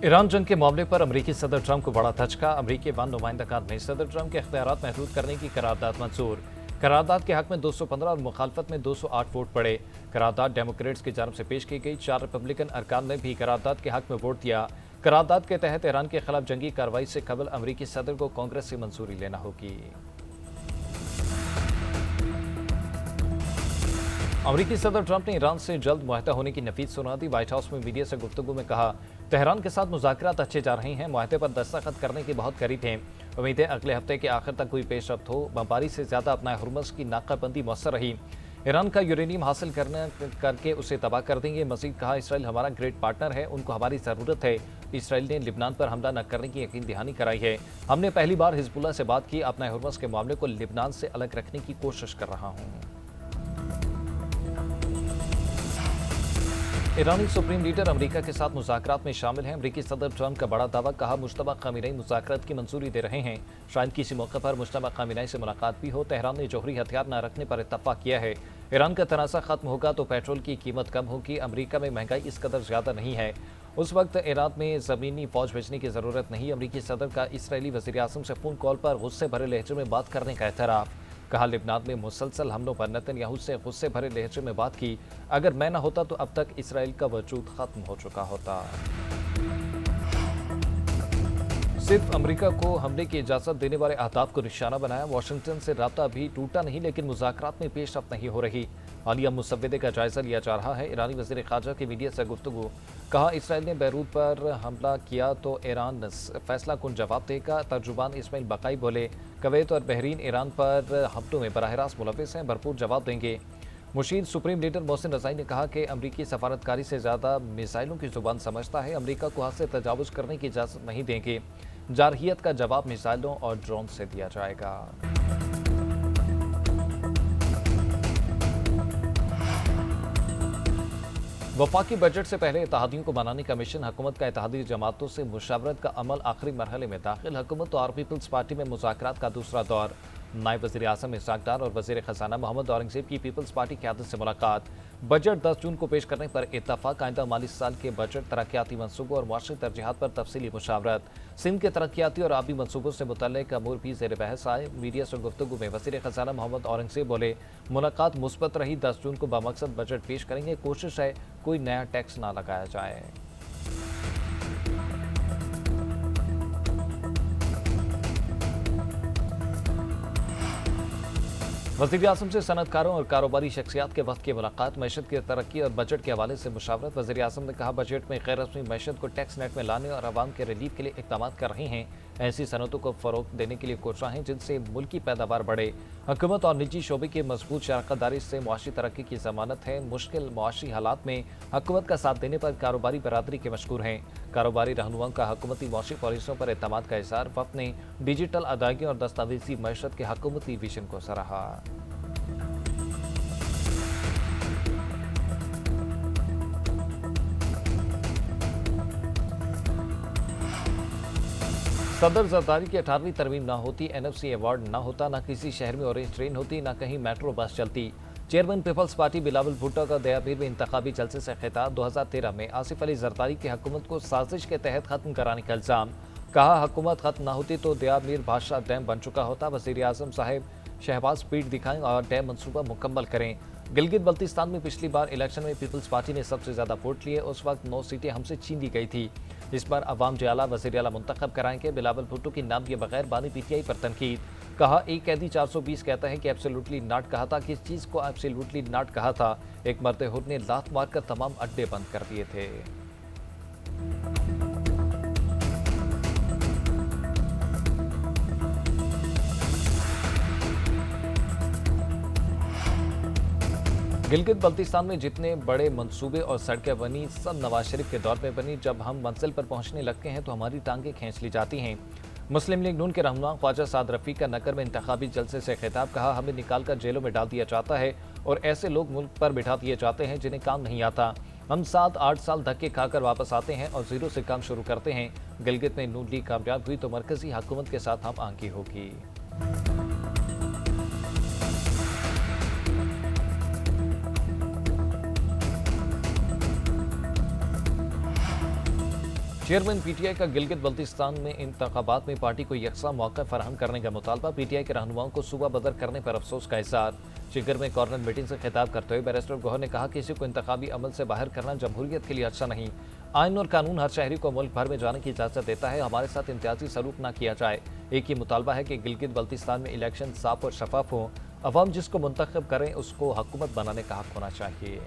Iran जंग के मामले पर अमेरिकी सदर ट्रंप को बड़ा धचका। अमेरिकी वन नुमाइंदगान ने सदर ट्रंप के इख्तियारात महदूद करने की करारदाद मंजूर। करारदाद के हक में 215 और मुखालफत में 208 वोट पड़े। करारदाद डेमोक्रेट्स की जानब से पेश की गई। 4 रिपब्लिकन अरकान ने भी करारदाद के हक में वोट दिया। करारदाद के तहत ईरान के खिलाफ जंगी कार्रवाई से कबल अमेरिकी सदर को कांग्रेस से मंजूरी लेना होगी। अमेरिकी सदर ट्रंप ने ईरान से जल्द मुआहदा होने की नफीस सुना दी। व्हाइट हाउस में मीडिया से गुफ्तगू में कहा, तेहरान के साथ मुज़ाकरात अच्छे जा रहे हैं, मुआहदे पर दस्तखत करने के बहुत करीब हैं। उम्मीद है अगले हफ्ते के आखिर तक कोई पेशरफ्त हो। बमबारी से ज्यादा अपना हुर्मुज़ की नाकाबंदी मौसर रही। ईरान का यूरेनियम हासिल करके उसे तबाह कर देंगे। मजीद कहा, इसराइल हमारा ग्रेट पार्टनर है, उनको हमारी ज़रूरत है। इसराइल ने लिबनान पर हमला न करने की यकीन दहानी कराई है। हमने पहली बार हिजबुल्लाह से बात की, अपना हुर्मुज़ के मामले को लिबनान से अलग रखने की कोशिश कर रहा हूँ। ईरानी सुप्रीम लीडर अमेरिका के साथ मुज़ाकरात में शामिल हैं। अमेरिकी सदर ट्रंप का बड़ा दावा, कहा मुश्तबा ख़ामेनी मुज़ाकरात की मंजूरी दे रहे हैं। शायद किसी मौके पर मुश्तबा ख़ामेनी से मुलाकात भी हो। तेहरान ने जौहरी हथियार न रखने पर इत्तफाक किया है। ईरान का तनाज़ा खत्म होगा तो पेट्रोल की कीमत कम होगी। अमेरिका में महंगाई इस कदर ज़्यादा नहीं है, उस वक्त ईरान में ज़मीनी फौज भेजने की ज़रूरत नहीं। अमेरिकी सदर का इसराइली वज़ीर आज़म से फ़ोन कॉल पर गुस्से भरे लहजे में बात करने का एतराफ़। कहा, लिबनान में मुसलसल हमलों पर नेतन्याहू से गुस्से भरे लहजे में बात की। अगर मैं न होता तो अब तक इसराइल का वजूद खत्म हो चुका होता। सिर्फ अमेरिका को हमले की इजाजत देने वाले अहदाफ को निशाना बनाया। वाशिंगटन से राब्ता अभी टूटा नहीं, लेकिन मुज़ाकरात में पेशरफ्त नहीं हो रही। हालिया मुसव्वदे का जायजा लिया जा रहा है। ईरानी वज़ीर ख़ारजा की मीडिया से गुफ्तगू, कहा इसराइल ने बैरूत पर हमला किया तो ईरान फैसला कुन जवाब देगा। तर्जुबान इस्माइल बकाई बोले, कुवैत और बहरीन ईरान पर हमलों में बराह रास्त मुलव्विस हैं, भरपूर जवाब देंगे। मुशीर सुप्रीम लीडर मोहसिन रज़ाई ने कहा कि अमरीकी सफारतकारी से ज़्यादा मिसाइलों की जुबान समझता है। अमरीका को हद से तजावुज़ करने की इजाज़त नहीं देंगे। जारहियत का जवाब मिसाइलों और ड्रोन से दिया जाएगा। वफाकी बजट से पहले इत्तेहादियों को बनाने का मिशन। हुकूमत का इत्तेहादी जमातों से मुशावरत का अमल आखिरी मरहले में दाखिल। हुकूमत और पीपल्स पार्टी में मुज़ाकरात का दूसरा दौर। नायब वज़ीर आज़म इसहाक़ डार और वज़ीर ख़ज़ाना मोहम्मद औरंगज़ेब की पीपल्स पार्टी क़यादत से मुलाकात। बजट 10 जून को पेश करने पर इत्तफ़ाक़। आइंदा माली साल के बजट, तरक्याती मनसूबों और मुआशी तरजीहात पर तफसीली मुशावरत। सिंध के तरक्याती और आबी मनसूबों से मुतल्लिक़ अमूर भी ज़ेर बहस आए। मीडिया से गुफ्तगू में वज़ीर ख़ज़ाना मोहम्मद औरंगज़ेब बोले, मुलाकात मुस्बत रही। 10 जून को बामक़सद बजट पेश करेंगे। कोशिश है कोई नया टैक्स ना लगाया जाए। वज़ीर आज़म से सनअतकारों और कारोबारी शख्सियात के वक्त की मुलाकात। मैशत की तरक्की और बजट के हवाले से मुशावरत। वज़ीर आज़म ने कहा, बजट में गैर रस्मी मैशत को टैक्स नेट में लाने और आवाम के रिलीफ के लिए इक़दाम कर रहे हैं। ऐसी सनतों को फ़रोग़ देने के लिए कोशिशें जिनसे मुल्की पैदावार बढ़े। हुकूमत और निजी शोबे की मजबूत शराकतदारी से मुआशी तरक्की की ज़मानत है। मुश्किल मुआशी हालात में हुकूमत का साथ देने पर कारोबारी बरादरी के मशकूर हैं। कारोबारी रहनुमाओं का हुकूमती मुआशी पॉलिसियों पर एतमाद का इज़हार। वफ़द ने डिजिटल अदायगियों और दस्तावेजी मैशत के हुकूमती विजन को सराहा। सदर जरदारी की 18वीं तरमीम ना होती, NFC अवार्ड ना होता, ना किसी शहर में ऑरेंज ट्रेन होती, ना कहीं मेट्रो बस चलती। Chairman peoples party Bilawal Bhutto का दयापीर में इंतखाबी जलसे से खिताब। 2013 में आसिफ अली जरदारी की हुकूमत को साजिश के तहत खत्म कराने का इल्ज़ाम। कहा, हुकूमत खत्म ना होती तो दयामीर बादशाह डैम बन चुका होता। वज़ीर आज़म साहब शहबाज स्पीड दिखाएं और डैम मनसूबा मुकम्मल करें। गिलगित बल्तिस्तान में पिछली बार इलेक्शन में पीपल्स पार्टी ने सबसे ज़्यादा वोट लिए। उस वक्त 9 सीटें हमसे छीन ली गई थी। इस बार अवाम जयाला वज़ीर आला मुंतखब कराएंगे। बिलावल भुट्टो की नाम दिए बगैर बानी PTI पर तनकीद। कहा, एक कैदी 420 कहता है कि एब्सोल्युटली नॉट कहा था। किस चीज़ को एब्सोल्युटली नॉट कहा था? एक मर्द हुर ने लात मारकर तमाम अड्डे बंद कर दिए थे। गिलगित बल्तिस्तान में जितने बड़े मंसूबे और सड़कें बनी, सब नवाज शरीफ के दौर में बनी। जब हम मंजिल पर पहुंचने लगते हैं तो हमारी टांगें खींच ली जाती हैं। मुस्लिम लीग नून के रहनुमा ख्वाजा साद रफ़ी का नकर में इंतखाबी जलसे से खिताब। कहा, हमें निकाल कर जेलों में डाल दिया जाता है और ऐसे लोग मुल्क पर बिठा दिए जाते हैं जिन्हें काम नहीं आता। हम 7-8 साल धक्के खाकर वापस आते हैं और जीरो से काम शुरू करते हैं। गिलगित में नून लीग कामयाब हुई तो मरकजी हुकूमत के साथ हम आंकी होगी। चेयरमैन पीटीआई का गिलगित बल्तिस्तान में इंतखाबात में पार्टी को यकसा मौका फराहम करने का मुतालबा, पीटीआई के रहनुमाओं को सूबा बदर करने पर अफसोस का इज़हार। शिकर में कॉर्नर मीटिंग से खिताब करते हुए बैरिस्टर गौहर ने कहा कि किसी को इंतखाबी अमल से बाहर करना जमहूरियत के लिए अच्छा नहीं। आइन और कानून हर शहरी को मुल्क भर में जाने की इजाज़त देता है, हमारे साथ इम्तियाजी सलूक ना किया जाए। एक ही मुतालबा है कि गिलगित बल्तिस्तान में इलेक्शन साफ और शफाफ हो, अवाम जिसको मुंतखब करें उसको हुकूमत बनाने का हक होना चाहिए।